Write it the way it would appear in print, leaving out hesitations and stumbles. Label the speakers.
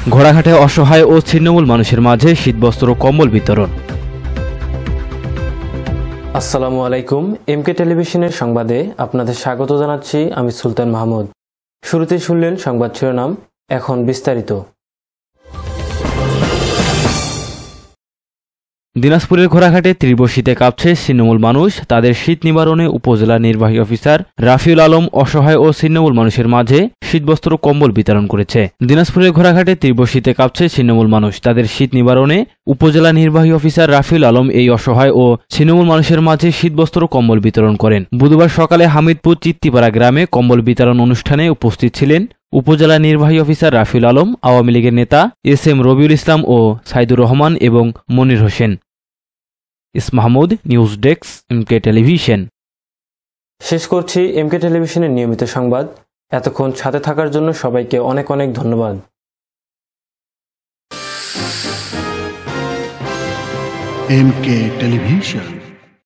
Speaker 1: ঘোড়াঘাটে অসহায় ও ছিন্নমূল মানুষের মাঝে শীতবস্ত্র ও কম্বল বিতরণ।
Speaker 2: আসসালামু আলাইকুম। এমকে টেলিভিশনের সংবাদে আপনাদের স্বাগত জানাচ্ছি আমি সুলতান মাহমুদ। শুরুতেই শুনলেন সংবাদ শিরোনাম, এখন বিস্তারিত।
Speaker 1: দিনাজপুরের ঘোড়াঘাটে তীব্র শীতে কাঁপছে ছিন্নমূল মানুষ। তাদের শীত নিবারণে উপজেলা নির্বাহী অফিসার রাফিউল আলম অসহায় ও ছিন্নমূল মানুষের মাঝে শীতবস্ত্র ও কম্বল বিতরণ করেছে। দিনাজপুরের ঘোড়াঘাটে তীব্র শীতে কাঁপছে ছিন্নমূল মানুষ। তাদের শীত নিবারণে উপজেলা নির্বাহী অফিসার রাফিউল আলম এই অসহায় ও ছিন্নমূল মানুষের মাঝে শীতবস্ত্র ও কম্বল বিতরণ করেন। বুধবার সকালে হামিদপুর চিত্তিপাড়া গ্রামে কম্বল বিতরণ অনুষ্ঠানে উপস্থিত ছিলেন উপজেলা নির্বাহী অফিসার রাফিউল আলম, আওয়ামী লীগের নেতা এস.এম. রবিউল ইসলাম ও সাইদুর রহমান এবং Monir Hossain. Mahmud, news desk, MK television.
Speaker 2: শেষ করছি এমকে টেলিভিশনের নিয়মিত সংবাদ। এতক্ষণ সাথে থাকার জন্য সবাইকে অনেক অনেক ধন্যবাদ।
Speaker 3: MK television.